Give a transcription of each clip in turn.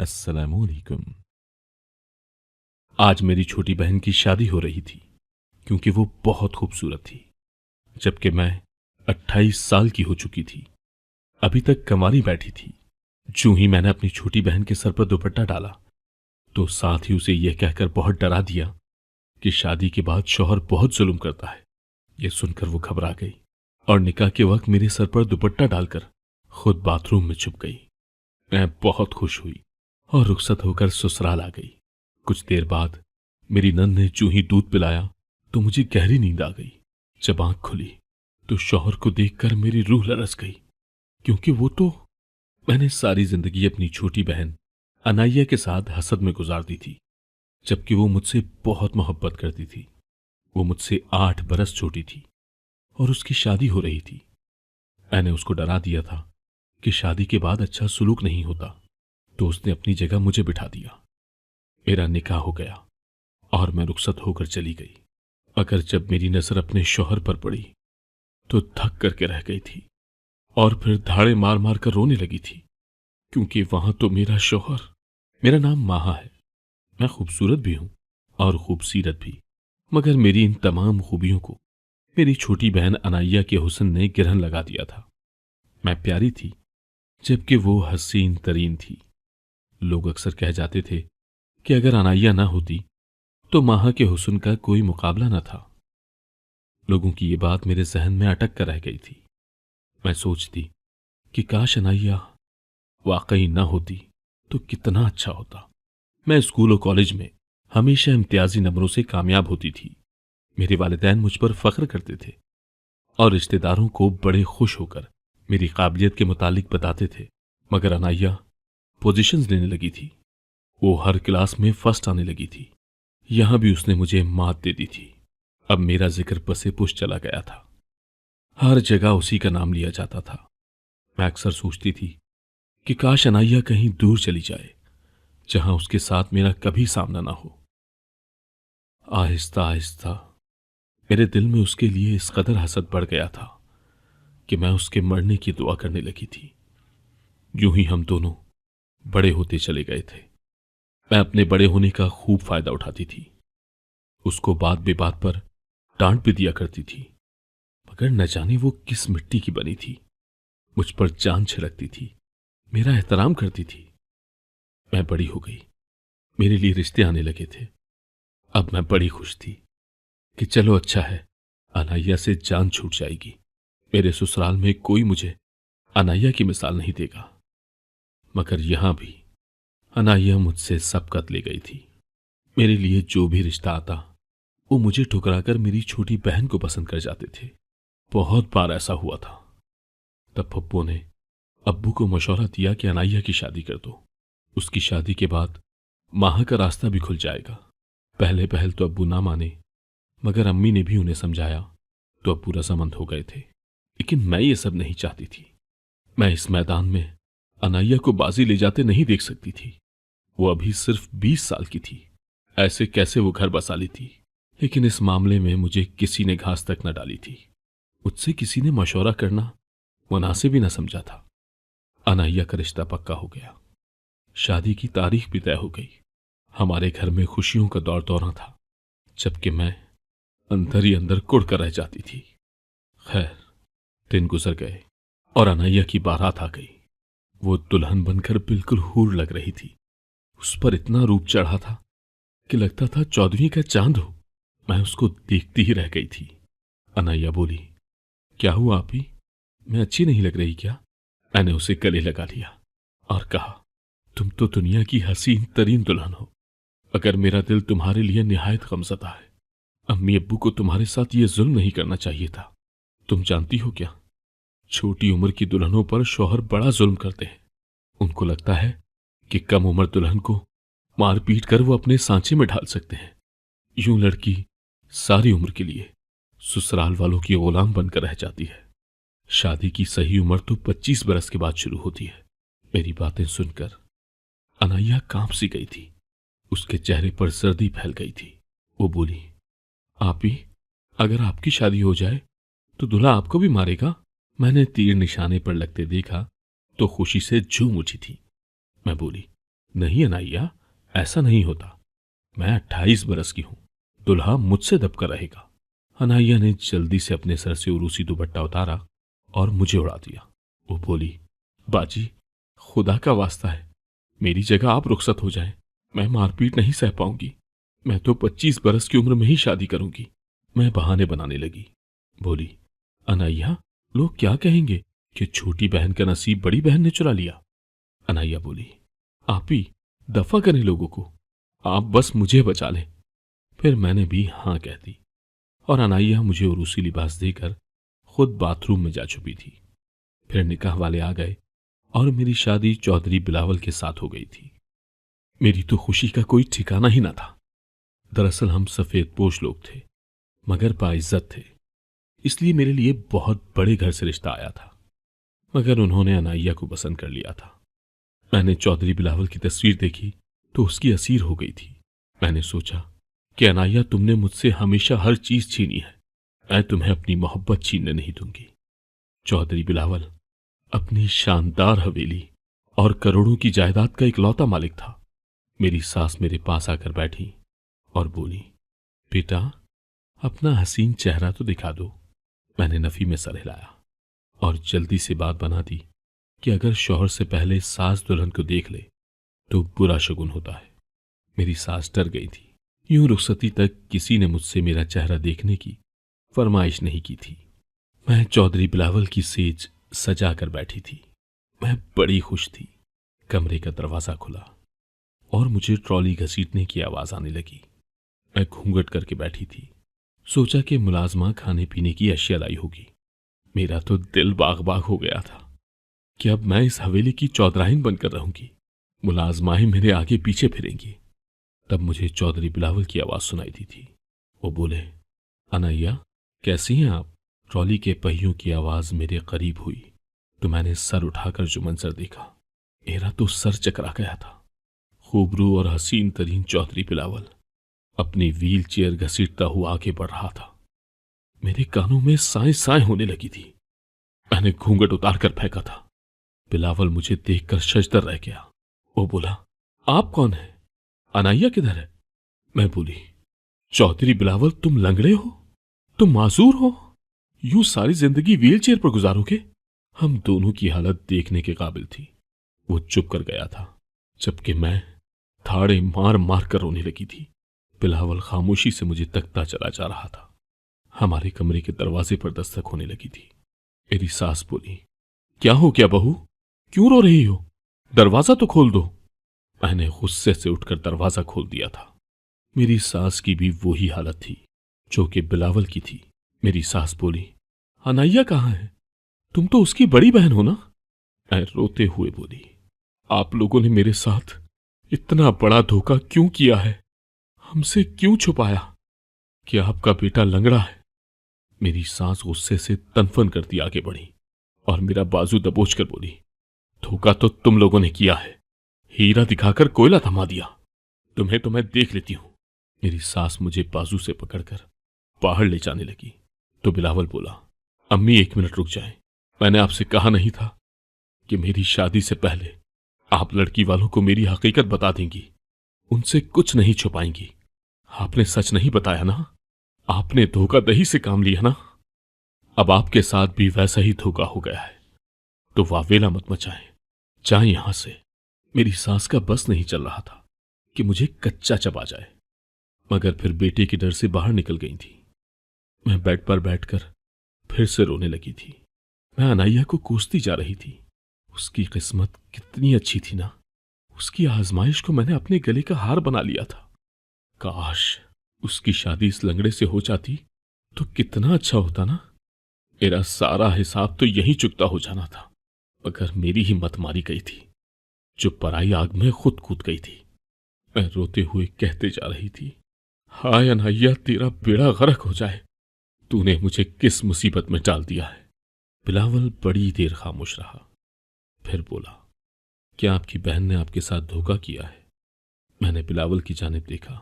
अस्सलामुअलैकुम। आज मेरी छोटी बहन की शादी हो रही थी क्योंकि वो बहुत खूबसूरत थी, जबकि मैं 28 साल की हो चुकी थी। अभी तक कंवारी बैठी थी। जूं ही मैंने अपनी छोटी बहन के सर पर दुपट्टा डाला तो साथ ही उसे यह कहकर बहुत डरा दिया कि शादी के बाद शौहर बहुत जुल्म करता है। यह सुनकर वो घबरा गई और निकाह के वक्त मेरे सर पर दुपट्टा डालकर खुद बाथरूम में छुप गई। मैं बहुत खुश हुई और रुखसत होकर ससुराल आ गई। कुछ देर बाद मेरी नंद ने जूं ही दूध पिलाया तो मुझे गहरी नींद आ गई। जब आंख खुली तो शौहर को देखकर मेरी रूह लरस गई, क्योंकि वो तो मैंने सारी जिंदगी अपनी छोटी बहन अनाया के साथ हसद में गुजार दी थी, जबकि वो मुझसे बहुत मोहब्बत करती थी। वो मुझसे 8 बरस छोटी थी और उसकी शादी हो रही थी। मैंने उसको डरा दिया था कि शादी के बाद अच्छा सुलूक नहीं होता, तो उसने अपनी जगह मुझे बिठा दिया। मेरा निकाह हो गया और मैं रुखसत होकर चली गई। मगर जब मेरी नजर अपने शौहर पर पड़ी तो थक करके रह गई थी और फिर धाड़े मार मार कर रोने लगी थी, क्योंकि वहां तो मेरा शौहर, मेरा नाम माहा है, मैं खूबसूरत भी हूं और खूबसीरत भी, मगर मेरी इन तमाम खूबियों को मेरी छोटी बहन अनाया के हुस्न ने गिरहन लगा दिया था। मैं प्यारी थी जबकि वो हसीन तरीन थी। लोग अक्सर कह जाते थे कि अगर अनाया ना होती तो माहा के हुस्न का कोई मुकाबला न था। लोगों की ये बात मेरे जहन में अटक कर रह गई थी। मैं सोचती कि काश अनाया वाकई न होती तो कितना अच्छा होता। मैं स्कूल और कॉलेज में हमेशा इम्तियाजी नंबरों से कामयाब होती थी। मेरे वालिदैन मुझ पर फख्र करते थे और रिश्तेदारों को बड़े खुश होकर मेरी काबिलियत के मुतालिक बताते थे। मगर अनाया पोजीशंस लेने लगी थी। वो हर क्लास में फर्स्ट आने लगी थी। यहां भी उसने मुझे मात दे दी थी। अब मेरा जिक्र पसे पुश चला गया था। हर जगह उसी का नाम लिया जाता था। मैं अक्सर सोचती थी कि काश अनाया कहीं दूर चली जाए, जहां उसके साथ मेरा कभी सामना ना हो। आहिस्ता आहिस्ता मेरे दिल में उसके लिए इस कदर हसद बढ़ गया था कि मैं उसके मरने की दुआ करने लगी थी। यूं ही हम दोनों बड़े होते चले गए थे। मैं अपने बड़े होने का खूब फायदा उठाती थी। उसको बात बेबात पर डांट भी दिया करती थी, मगर न जाने वो किस मिट्टी की बनी थी। मुझ पर जान छिड़कती थी, मेरा एहतराम करती थी। मैं बड़ी हो गई, मेरे लिए रिश्ते आने लगे थे। अब मैं बड़ी खुश थी कि चलो अच्छा है, अनाया से जान छूट जाएगी। मेरे ससुराल में कोई मुझे अनाया की मिसाल नहीं देगा। मगर यहां भी अनाया मुझसे सबकत ले गई थी। मेरे लिए जो भी रिश्ता आता वो मुझे ठुकराकर मेरी छोटी बहन को पसंद कर जाते थे। बहुत बार ऐसा हुआ था। तब पप्पू ने अब्बू को मशवरा दिया कि अनाया की शादी कर दो। उसकी शादी के बाद माह का रास्ता भी खुल जाएगा। पहले पहल तो अब्बू ना माने, मगर अम्मी ने भी उन्हें समझाया तो अब्बू रजामंद हो गए थे। लेकिन मैं ये सब नहीं चाहती थी। मैं इस मैदान में अनाया को बाजी ले जाते नहीं देख सकती थी। वो अभी सिर्फ 20 साल की थी। ऐसे कैसे वो घर बसा ली थी। लेकिन इस मामले में मुझे किसी ने घास तक न डाली थी। मुझसे किसी ने मशवरा करना मुनासिब ही न समझा था। अनाया का रिश्ता पक्का हो गया। शादी की तारीख भी तय हो गई। हमारे घर में खुशियों का दौर दौरा था, जबकि मैं अंदर ही अंदर कुढ़ कर रह जाती थी। खैर, दिन गुजर गए और अनाया की बारात आ गई। वो दुल्हन बनकर बिल्कुल हूर लग रही थी। उस पर इतना रूप चढ़ा था कि लगता था 14वीं का चांद हो। मैं उसको देखती ही रह गई थी। अनाया बोली, क्या हुआ आपी, मैं अच्छी नहीं लग रही क्या? मैंने उसे गले लगा लिया और कहा, तुम तो दुनिया की हसीन तरीन दुल्हन हो, अगर मेरा दिल तुम्हारे लिए निहायत गमज़दा है। अम्मी अब्बू को तुम्हारे साथ ये जुल्म नहीं करना चाहिए था। तुम जानती हो क्या, छोटी उम्र की दुल्हनों पर शौहर बड़ा जुल्म करते हैं। उनको लगता है कि कम उम्र दुल्हन को मार पीट कर वो अपने सांचे में ढाल सकते हैं। यूं लड़की सारी उम्र के लिए ससुराल वालों की गुलाम बनकर रह जाती है। शादी की सही उम्र तो 25 बरस के बाद शुरू होती है। मेरी बातें सुनकर अनाया कांप सी गई थी। उसके चेहरे पर सर्दी फैल गई थी। वो बोली, आपी, अगर आपकी शादी हो जाए तो दूल्हा आपको भी मारेगा? मैंने तीर निशाने पर लगते देखा तो खुशी से झूम उठी थी। मैं बोली, नहीं अनाइया, ऐसा नहीं होता। मैं 28 बरस की हूं, दुल्हा मुझसे दबकर रहेगा। अनाइया ने जल्दी से अपने सर से उरूसी दुपट्टा उतारा और मुझे उड़ा दिया। वो बोली, बाजी, खुदा का वास्ता है, मेरी जगह आप रुखसत हो जाएं। मैं मारपीट नहीं सह पाऊंगी। मैं तो 25 बरस की उम्र में ही शादी करूंगी। मैं बहाने बनाने लगी। बोली, अनाइया, लोग क्या कहेंगे कि छोटी बहन का नसीब बड़ी बहन ने चुरा लिया। अनाइया बोली, आप ही दफा करें लोगों को, आप बस मुझे बचा लें। फिर मैंने भी हाँ कह दी और अनाइया मुझे उरूसी लिबास देकर खुद बाथरूम में जा छुपी थी। फिर निकाह वाले आ गए और मेरी शादी चौधरी बिलावल के साथ हो गई थी। मेरी तो खुशी का कोई ठिकाना ही ना था। दरअसल हम सफेद पोश लोग थे, मगर बाइज्जत थे, इसलिए मेरे लिए बहुत बड़े घर से रिश्ता आया था। मगर उन्होंने अनाइया को पसंद कर लिया था। मैंने चौधरी बिलावल की तस्वीर देखी तो उसकी असीर हो गई थी। मैंने सोचा कि अनाइया, तुमने मुझसे हमेशा हर चीज छीनी है, मैं तुम्हें अपनी मोहब्बत छीनने नहीं दूंगी। चौधरी बिलावल अपनी शानदार हवेली और करोड़ों की जायदाद का इकलौता मालिक था। मेरी सास मेरे पास आकर बैठी और बोली, बेटा, अपना हसीन चेहरा तो दिखा दो। मैंने नफी में सर हिलाया और जल्दी से बात बना दी कि अगर शौहर से पहले सास दुल्हन को देख ले तो बुरा शगुन होता है। मेरी सास डर गई थी। यूं रुखसती तक किसी ने मुझसे मेरा चेहरा देखने की फरमाइश नहीं की थी। मैं चौधरी बिलावल की सेज सजा कर बैठी थी। मैं बड़ी खुश थी। कमरे का दरवाजा खुला और मुझे ट्रॉली घसीटने की आवाज आने लगी। मैं घूंघट करके बैठी थी। सोचा कि मुलाजमा खाने पीने की अशिया लाई होगी। मेरा तो दिल बाग बाग हो गया था कि अब मैं इस हवेली की चौधराइन बनकर रहूंगी। मुलाजमाएं मेरे आगे पीछे फिरेंगी। तब मुझे चौधरी बिलावल की आवाज सुनाई दी थी। वो बोले, अनाइया, कैसी हैं आप? ट्रॉली के पहियों की आवाज मेरे करीब हुई तो मैंने सर उठाकर जो मंजर देखा, मेरा तो सर चकरा गया था। खूबरू और हसीन तरीन चौधरी बिलावल अपनी व्हील चेयर घसीटता हुआ आगे बढ़ रहा था। मेरे कानों में साए साए होने लगी थी। मैंने घूंघट उतार कर फेंका था। बिलावल मुझे देखकर शजदर रह गया। वो बोला, आप कौन हैं? अनाइया किधर है? मैं बोली, चौधरी बिलावल, तुम लंगड़े हो? तुम माजूर हो? यूं सारी जिंदगी व्हील चेयर पर गुजारोगे? हम दोनों की हालत देखने के काबिल थी। वो चुप कर गया था, जबकि मैं थाड़े मार मार कर रोने लगी थी। बिलावल खामोशी से मुझे तकता चला जा रहा था। हमारे कमरे के दरवाजे पर दस्तक होने लगी थी। मेरी सास बोली, क्या हो गया बहू, क्यों रो रही हो? दरवाजा तो खोल दो। मैंने गुस्से से उठकर दरवाजा खोल दिया था। मेरी सास की भी वही हालत थी जो कि बिलावल की थी। मेरी सास बोली, अनाइया कहाँ है? तुम तो उसकी बड़ी बहन हो ना? मैं रोते हुए बोली, आप लोगों ने मेरे साथ इतना बड़ा धोखा क्यों किया है? हमसे क्यों छुपाया कि आपका बेटा लंगड़ा है? मेरी सास गुस्से से तनफन करती आगे बढ़ी और मेरा बाजू दबोच कर बोली, धोखा तो तुम लोगों ने किया है। हीरा दिखाकर कोयला थमा दिया। तुम्हें तो मैं देख लेती हूं। मेरी सास मुझे बाजू से पकड़कर बाहर ले जाने लगी तो बिलावल बोला, अम्मी, 1 मिनट रुक जाएं। मैंने आपसे कहा नहीं था कि मेरी शादी से पहले आप लड़की वालों को मेरी हकीकत बता देंगी, उनसे कुछ नहीं छुपाएंगी। आपने सच नहीं बताया ना? आपने धोखाधड़ी से काम लिया ना? अब आपके साथ भी वैसा ही धोखा हो गया है, तो वावेला मत मचाएं, जाएं यहां से। मेरी सास का बस नहीं चल रहा था कि मुझे कच्चा चबा जाए, मगर फिर बेटे के डर से बाहर निकल गई थी। मैं बेड पर बैठकर फिर से रोने लगी थी। मैं अनाइया को कोसती जा रही थी। उसकी किस्मत कितनी अच्छी थी ना। उसकी आजमाइश को मैंने अपने गले का हार बना लिया था। काश उसकी शादी इस लंगड़े से हो जाती तो कितना अच्छा होता ना। मेरा सारा हिसाब तो यही चुकता हो जाना था, मगर मेरी ही मत मारी गई थी जो पराई आग में खुद कूद गई थी। मैं रोते हुए कहते जा रही थी, हाय अनाइया, तेरा बेड़ा गर्क हो जाए, तूने मुझे किस मुसीबत में डाल दिया है। बिलावल बड़ी देर खामोश रहा, फिर बोला, क्या आपकी बहन ने आपके साथ धोखा किया है? मैंने बिलावल की जानिब देखा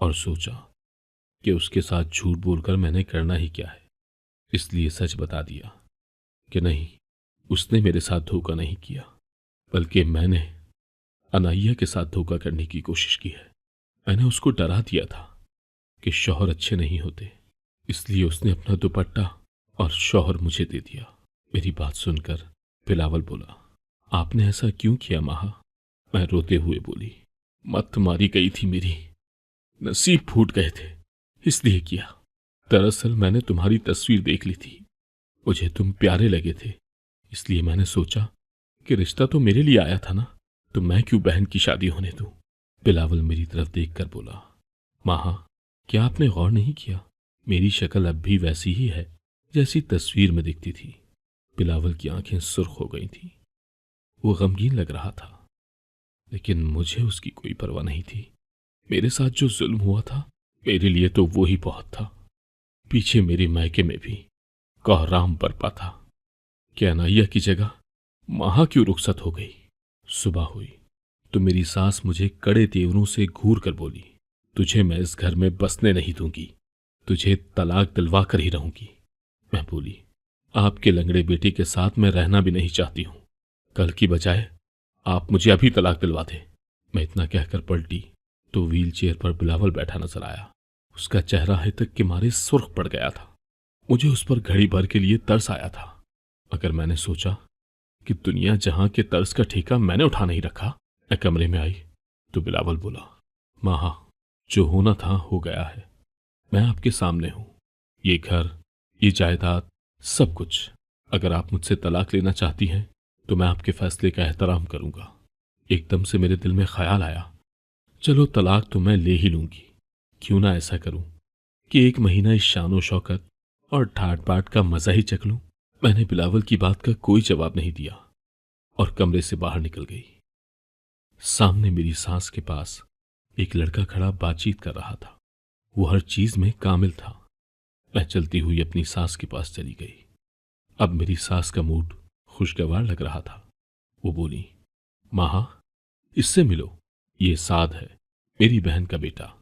और सोचा कि उसके साथ झूठ बोलकर मैंने करना ही क्या है, इसलिए सच बता दिया कि नहीं, उसने मेरे साथ धोखा नहीं किया, बल्कि मैंने अनाइया के साथ धोखा करने की कोशिश की है। मैंने उसको डरा दिया था कि शौहर अच्छे नहीं होते, इसलिए उसने अपना दुपट्टा और शौहर मुझे दे दिया। मेरी बात सुनकर बिलावल बोला, आपने ऐसा क्यों किया माहा? मैं रोते हुए बोली, मत मारी गई थी मेरी, नसीब फूट गए थे इसलिए किया। दरअसल मैंने तुम्हारी तस्वीर देख ली थी, मुझे तुम प्यारे लगे थे, इसलिए मैंने सोचा कि रिश्ता तो मेरे लिए आया था ना, तो मैं क्यों बहन की शादी होने दूं। बिलावल मेरी तरफ देखकर बोला, माहा क्या आपने गौर नहीं किया, मेरी शक्ल अब भी वैसी ही है जैसी तस्वीर में दिखती थी। बिलावल की आंखें सुर्ख हो गई थी। वो गमगीन लग रहा था, लेकिन मुझे उसकी कोई परवाह नहीं थी। मेरे साथ जो जुल्म हुआ था मेरे लिए तो वो ही बहुत था। पीछे मेरे मायके में भी कोहराम बरपा था कि अनाइया की जगह माहा क्यों रुखसत हो गई। सुबह हुई तो मेरी सास मुझे कड़े तेवरों से घूर कर बोली, तुझे मैं इस घर में बसने नहीं दूंगी, तुझे तलाक दिलवा कर ही रहूंगी। मैं बोली, आपके लंगड़े बेटे के साथ मैं रहना भी नहीं चाहती हूं, कल की बजाय आप मुझे अभी तलाक दिलवा दे। मैं इतना कहकर पलटी तो व्हील चेयर पर बिलावल बैठा नजर आया। उसका चेहरा है तक के मारे सुर्ख पड़ गया था। मुझे उस पर घड़ी भर के लिए तरस आया था, मगर मैंने सोचा कि दुनिया जहां के तरस का ठेका मैंने उठा नहीं रखा। मैं कमरे में आई तो बिलावल बोला, माहा जो होना था हो गया है, मैं आपके सामने हूं। ये घर, ये जायदाद, सब कुछ। अगर आप मुझसे तलाक लेना चाहती हैं तो मैं आपके फैसले का एहतराम करूंगा। एकदम से मेरे दिल में ख्याल आया, चलो तलाक तो मैं ले ही लूंगी। क्यों ना ऐसा करूं कि एक महीना इस शानो शौकत और ठाट बाट का मजा ही चख लूं। मैंने बिलावल की बात का कोई जवाब नहीं दिया और कमरे से बाहर निकल गई। सामने मेरी सास के पास एक लड़का खड़ा बातचीत कर रहा था। वो हर चीज में कामिल था। मैं चलती हुई अपनी सास के पास चली गई। अब मेरी सास का मूड खुशगवार लग रहा था। वो बोली, माहा इससे मिलो, ये साद है, मेरी बहन का बेटा।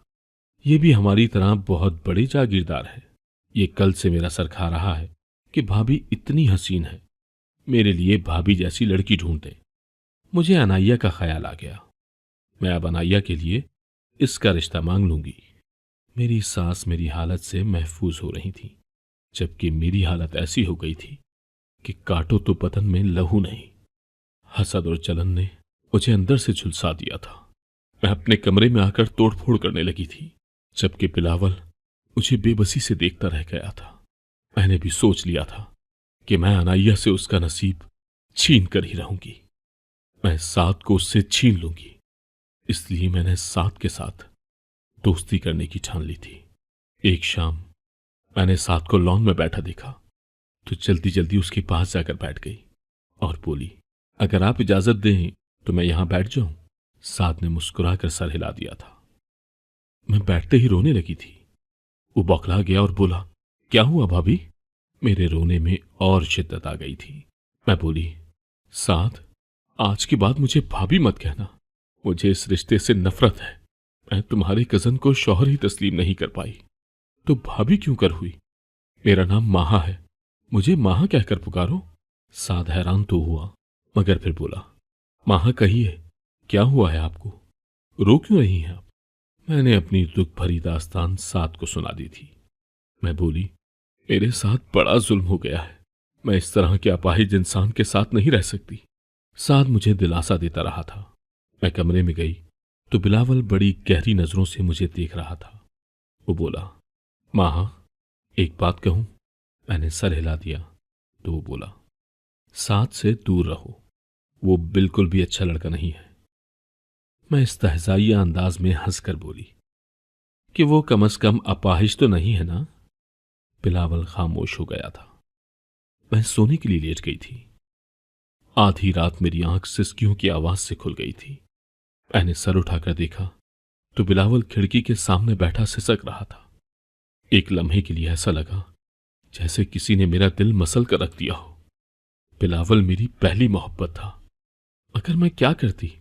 ये भी हमारी तरह बहुत बड़े जागीरदार है। ये कल से मेरा सर खा रहा है कि भाभी इतनी हसीन है, मेरे लिए भाभी जैसी लड़की ढूंढ दे। मुझे अनाइया का ख्याल आ गया। मैं अब अनाइया के लिए इसका रिश्ता मांग लूंगी। मेरी सास मेरी हालत से महफूज हो रही थी, जबकि मेरी हालत ऐसी हो गई थी कि काटो तो बदन में लहू नहीं। हसद और जलन ने मुझे अंदर से झुलसा दिया था। मैं अपने कमरे में आकर तोड़फोड़ करने लगी थी, जबकि बिलावल मुझे बेबसी से देखता रह गया था। मैंने भी सोच लिया था कि मैं अनाइया से उसका नसीब छीन कर ही रहूंगी। मैं साद को उससे छीन लूंगी। इसलिए मैंने साद के साथ दोस्ती करने की ठान ली थी। एक शाम मैंने साद को लॉन में बैठा देखा तो जल्दी जल्दी उसके पास जाकर बैठ गई और बोली, अगर आप इजाजत दें तो मैं यहां बैठ जाऊं। साद ने मुस्कुराकर सर हिला दिया था। मैं बैठते ही रोने लगी थी। वो बौखला गया और बोला, क्या हुआ भाभी? मेरे रोने में और शिद्दत आ गई थी। मैं बोली, साद आज के बाद मुझे भाभी मत कहना, मुझे इस रिश्ते से नफरत है। मैं तुम्हारे कजन को शौहर ही तस्लीम नहीं कर पाई, तो भाभी क्यों कर हुई? मेरा नाम माहा है, मुझे माहा कहकर पुकारो। साद हैरान तो हुआ, मगर फिर बोला, माहा कहिए, क्या हुआ है आपको? रो क्यों रही हैं आप? मैंने अपनी दुख भरी दास्तान साद को सुना दी थी। मैं बोली, मेरे साथ बड़ा जुल्म हो गया है, मैं इस तरह के अपाहिज इंसान के साथ नहीं रह सकती। साद मुझे दिलासा देता रहा था। मैं कमरे में गई तो बिलावल बड़ी गहरी नजरों से मुझे देख रहा था। वो बोला, माहा एक बात कहूं? मैंने सर हिला दिया तो वो बोला, साद से दूर रहो, वो बिल्कुल भी अच्छा लड़का नहीं है। मैं इस्तहजाइया अंदाज में हंसकर बोली कि वो कम से कम अपाहिज तो नहीं है ना। बिलावल खामोश हो गया था। मैं सोने के लिए लेट गई थी। आधी रात मेरी आंख सिसकियों की आवाज से खुल गई थी। मैंने सर उठाकर देखा तो बिलावल खिड़की के सामने बैठा सिसक रहा था। एक लम्हे के लिए ऐसा लगा जैसे किसी ने मेरा दिल मसल कर रख दिया हो। बिलावल मेरी पहली मोहब्बत था, मगर मैं क्या करती?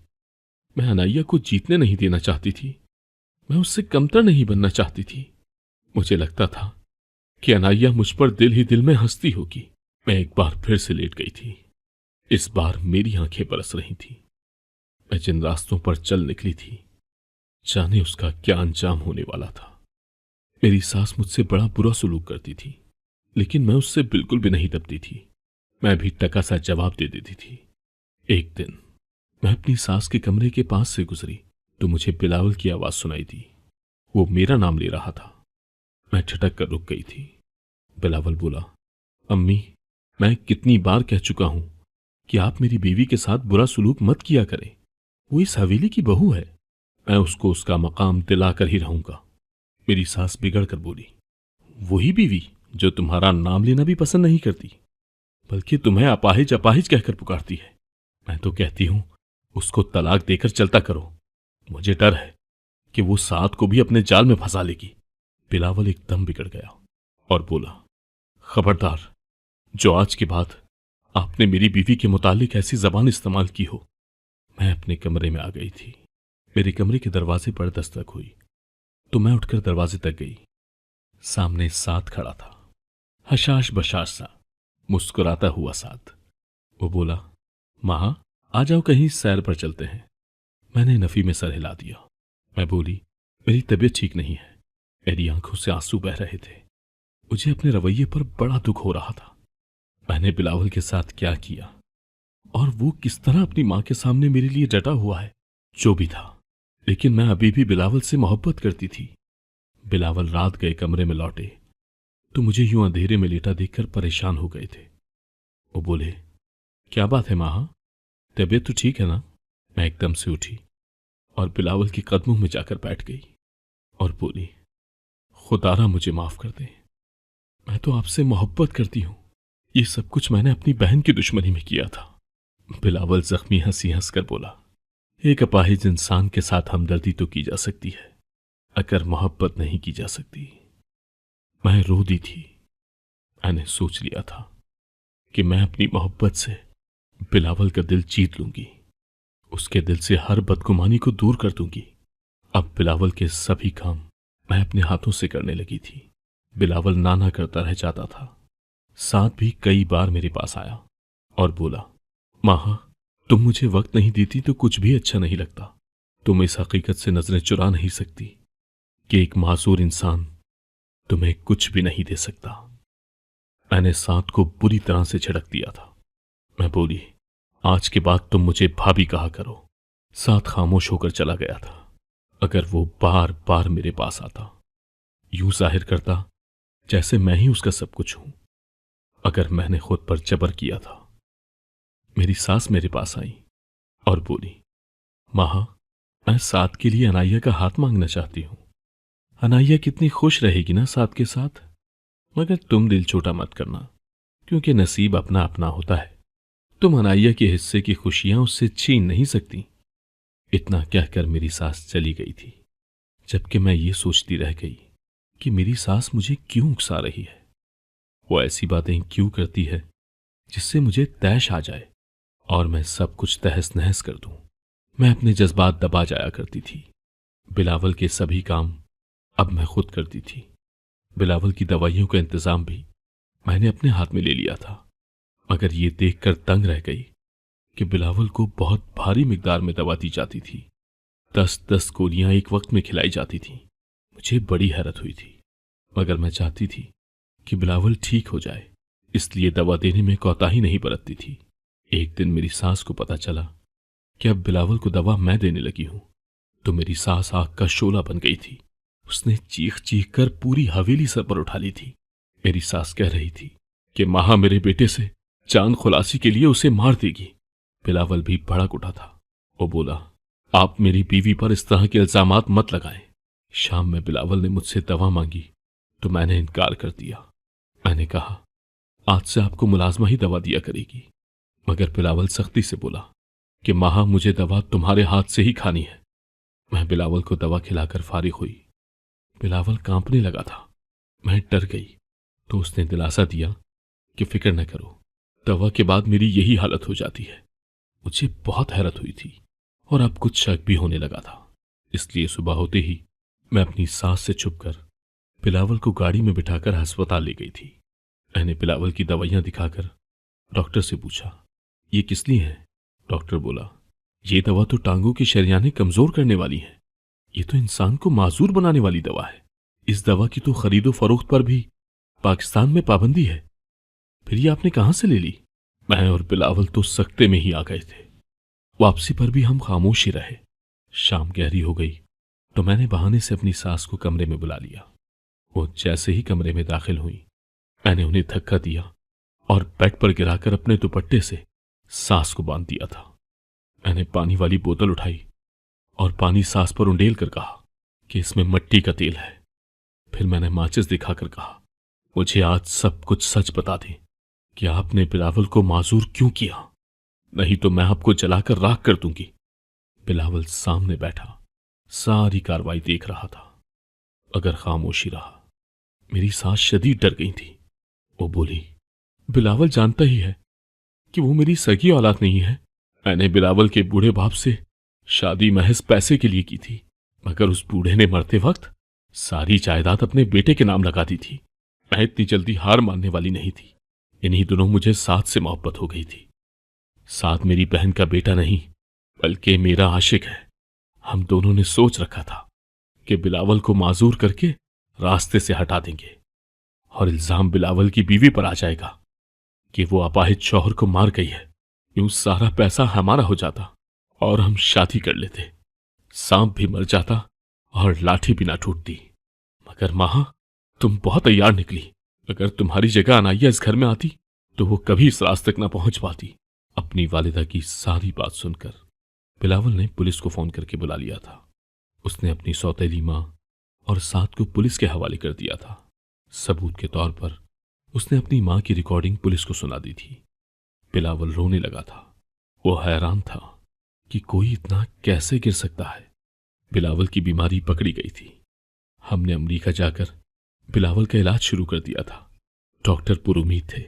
मैं अनाइया को जीतने नहीं देना चाहती थी, मैं उससे कमतर नहीं बनना चाहती थी। मुझे लगता था कि अनाइया मुझ पर दिल ही दिल में हंसती होगी। मैं एक बार फिर से लेट गई थी। इस बार मेरी आंखें बरस रही थी। मैं जिन रास्तों पर चल निकली थी, जाने उसका क्या अंजाम होने वाला था। मेरी सास मुझसे बड़ा बुरा सलूक करती थी, लेकिन मैं उससे बिल्कुल भी नहीं दबती थी। मैं भी टका सा जवाब दे देती थी। एक दिन मैं अपनी सास के कमरे के पास से गुजरी तो मुझे बिलावल की आवाज सुनाई दी। वो मेरा नाम ले रहा था। मैं ठिठक कर रुक गई थी। बिलावल बोला, अम्मी, मैं कितनी बार कह चुका हूं कि आप मेरी बीवी के साथ बुरा सलूक मत किया करें। वो इस हवेली की बहू है। मैं उसको उसका मकाम दिलाकर ही रहूंगा। मेरी सास बिगड़ कर बोली, वही बीवी जो तुम्हारा नाम लेना भी पसंद नहीं करती, बल्कि तुम्हें अपाहिज अपाहिज कहकर पुकारती है। मैं तो कहती हूं उसको तलाक देकर चलता करो। मुझे डर है कि वो साथ को भी अपने जाल में फंसा लेगी। बिलावल एकदम बिगड़ गया और बोला, खबरदार, जो आज के बाद आपने मेरी बीवी के मुतालिक ऐसी जबान इस्तेमाल की हो। मैं अपने कमरे में आ गई थी। मेरे कमरे के दरवाजे पर दस्तक हुई तो मैं उठकर दरवाजे तक गई। सामने साथ खड़ा था, हशाश बशाश सा, मुस्कुराता हुआ साथ। वो बोला, मां, आ जाओ, कहीं सैर पर चलते हैं। मैंने नफी में सर हिला दिया। मैं बोली, मेरी तबीयत ठीक नहीं है। मेरी आंखों से आंसू बह रहे थे। मुझे अपने रवैये पर बड़ा दुख हो रहा था। मैंने बिलावल के साथ क्या किया और वो किस तरह अपनी मां के सामने मेरे लिए डटा हुआ है। जो भी था, लेकिन मैं अभी भी बिलावल से मोहब्बत करती थी। बिलावल रात गए कमरे में लौटे तो मुझे यूं अंधेरे में लेटा देखकर परेशान हो गए थे। वो बोले, क्या बात है मां, तबीयत तो ठीक है ना? मैं एकदम से उठी और बिलावल के कदमों में जाकर बैठ गई और बोली, खुदारा मुझे माफ कर दे। मैं तो आपसे मोहब्बत करती हूं। ये सब कुछ मैंने अपनी बहन की दुश्मनी में किया था। बिलावल जख्मी हंसी हंसकर बोला, एक अपाहिज इंसान के साथ हमदर्दी तो की जा सकती है, अगर मोहब्बत नहीं की जा सकती। मैं रो दी थी। मैंने सोच लिया था कि मैं अपनी मोहब्बत से बिलावल का दिल जीत लूंगी, उसके दिल से हर बदगुमानी को दूर कर दूंगी। अब बिलावल के सभी काम मैं अपने हाथों से करने लगी थी। बिलावल नाना करता रह जाता था। साथ भी कई बार मेरे पास आया और बोला, मां, तुम मुझे वक्त नहीं देती तो कुछ भी अच्छा नहीं लगता। तुम इस हकीकत से नजरें चुरा नहीं सकती कि एक मासूर इंसान तुम्हें कुछ भी नहीं दे सकता। मैंने साथ को बुरी तरह से झिड़क दिया था। मैं बोली, आज के बाद तुम मुझे भाभी कहा करो। साथ खामोश होकर चला गया था। अगर वो बार बार मेरे पास आता, यूं जाहिर करता जैसे मैं ही उसका सब कुछ हूं। अगर मैंने खुद पर जबर किया था। मेरी सास मेरे पास आई और बोली, मां, मैं साथ के लिए अनाया का हाथ मांगना चाहती हूं। अनाया कितनी खुश रहेगी ना साथ के साथ। मगर तुम दिल छोटा मत करना, क्योंकि नसीब अपना अपना होता है। तुम अनाया के हिस्से की खुशियां उससे छीन नहीं सकती। इतना कहकर मेरी सास चली गई थी, जबकि मैं ये सोचती रह गई कि मेरी सास मुझे क्यों उकसा रही है। वो ऐसी बातें क्यों करती है जिससे मुझे तैश आ जाए और मैं सब कुछ तहस नहस कर दूं। मैं अपने जज्बात दबा जाया करती थी। बिलावल के सभी काम अब मैं खुद करती थी। बिलावल की दवाइयों का इंतजाम भी मैंने अपने हाथ में ले लिया था। मगर ये देखकर तंग रह गई कि बिलावल को बहुत भारी मिकदार में दवा दी जाती थी। 10-10 गोलियां एक वक्त में खिलाई जाती थी। मुझे बड़ी हैरत हुई थी, मगर मैं चाहती थी कि बिलावल ठीक हो जाए, इसलिए दवा देने में कोताही नहीं बरतती थी। एक दिन मेरी सास को पता चला कि अब बिलावल को दवा मैं देने लगी हूं, तो मेरी सास आग का शोला बन गई थी। उसने चीख चीख कर पूरी हवेली सर पर उठा ली थी। मेरी सास कह रही थी कि मां मेरे बेटे से जान खुलासी के लिए उसे मार देगी। बिलावल भी भड़क उठा था। वो बोला, आप मेरी बीवी पर इस तरह के इल्जामात मत लगाएं। शाम में बिलावल ने मुझसे दवा मांगी तो मैंने इनकार कर दिया। मैंने कहा, आज से आपको मुलाजमा ही दवा दिया करेगी। मगर बिलावल सख्ती से बोला कि मां, मुझे दवा तुम्हारे हाथ से ही खानी है। मैं बिलावल को दवा खिलाकर फारिग हुई। बिलावल कांपने लगा था। मैं डर गई तो उसने दिलासा दिया कि फिक्र न करो, दवा के बाद मेरी यही हालत हो जाती है। मुझे बहुत हैरत हुई थी और अब कुछ शक भी होने लगा था। इसलिए सुबह होते ही मैं अपनी सास से छुपकर बिलावल को गाड़ी में बिठाकर अस्पताल ले गई थी। मैंने बिलावल की दवाइयां दिखाकर डॉक्टर से पूछा, ये किस लिए है? डॉक्टर बोला, ये दवा तो टांगों की शरियानें कमजोर करने वाली है। ये तो इंसान को माजूर बनाने वाली दवा है। इस दवा की तो खरीदो फरोख्त पर भी पाकिस्तान में पाबंदी है। फिर ये आपने कहां से ले ली? मैं और बिलावल तो सख्ते में ही आ गए थे। वापसी पर भी हम खामोश ही रहे। शाम गहरी हो गई तो मैंने बहाने से अपनी सास को कमरे में बुला लिया। वो जैसे ही कमरे में दाखिल हुई, मैंने उन्हें धक्का दिया और बेड पर गिराकर अपने दुपट्टे से सास को बांध दिया था। मैंने पानी वाली बोतल उठाई और पानी सास पर उंडेल कर कहा कि इसमें मिट्टी का तेल है। फिर मैंने माचिस दिखाकर कहा, मुझे आज सब कुछ सच बता दें कि आपने बिलावल को माजूर क्यों किया, नहीं तो मैं आपको जलाकर राख कर दूंगी। बिलावल सामने बैठा सारी कार्रवाई देख रहा था। अगर खामोशी रहा। मेरी सास शदीद डर गई थी। वो बोली, बिलावल जानता ही है कि वो मेरी सगी औलाद नहीं है। मैंने बिलावल के बूढ़े बाप से शादी महज पैसे के लिए की थी, मगर उस बूढ़े ने मरते वक्त सारी जायदाद अपने बेटे के नाम लगा दी थी। मैं इतनी जल्दी हार मानने वाली नहीं थी। इन्हीं दिनों मुझे साद से मोहब्बत हो गई थी। साद मेरी बहन का बेटा नहीं बल्कि मेरा आशिक है। हम दोनों ने सोच रखा था कि बिलावल को माजूर करके रास्ते से हटा देंगे और इल्जाम बिलावल की बीवी पर आ जाएगा कि वो अपाहिज शौहर को मार गई है। यूं सारा पैसा हमारा हो जाता और हम शादी कर लेते। सांप भी मर जाता और लाठी भी ना टूटती। मगर मां, तुम बहुत तैयार निकली। अगर तुम्हारी जगह अनाया इस घर में आती तो वो कभी इस रास्ते तक ना पहुंच पाती। अपनी वालिदा की सारी बात सुनकर बिलावल ने पुलिस को फोन करके बुला लिया था। उसने अपनी सौतेली मां और साथ को पुलिस के हवाले कर दिया था। सबूत के तौर पर उसने अपनी मां की रिकॉर्डिंग पुलिस को सुना दी थी। बिलावल रोने लगा था। वो हैरान था कि कोई इतना कैसे गिर सकता है। बिलावल की बीमारी पकड़ी गई थी। हमने अमेरिका जाकर बिलावल का इलाज शुरू कर दिया था। डॉक्टर पुरुमीद थे।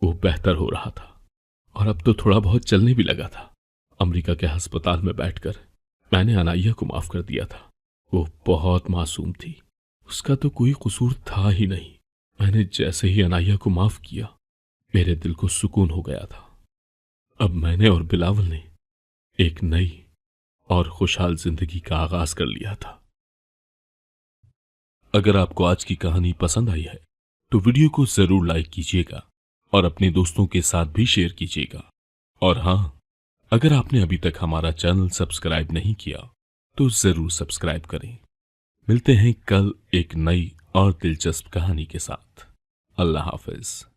वो बेहतर हो रहा था और अब तो थोड़ा बहुत चलने भी लगा था। अमेरिका के अस्पताल में बैठकर मैंने अनाया को माफ कर दिया था। वो बहुत मासूम थी। उसका तो कोई कसूर था ही नहीं। मैंने जैसे ही अनाया को माफ किया, मेरे दिल को सुकून हो गया था। अब मैंने और बिलावल ने एक नई और खुशहाल जिंदगी का आगाज कर लिया था। अगर आपको आज की कहानी पसंद आई है तो वीडियो को जरूर लाइक कीजिएगा और अपने दोस्तों के साथ भी शेयर कीजिएगा। और हां, अगर आपने अभी तक हमारा चैनल सब्सक्राइब नहीं किया तो जरूर सब्सक्राइब करें। मिलते हैं कल एक नई और दिलचस्प कहानी के साथ। अल्लाह हाफिज।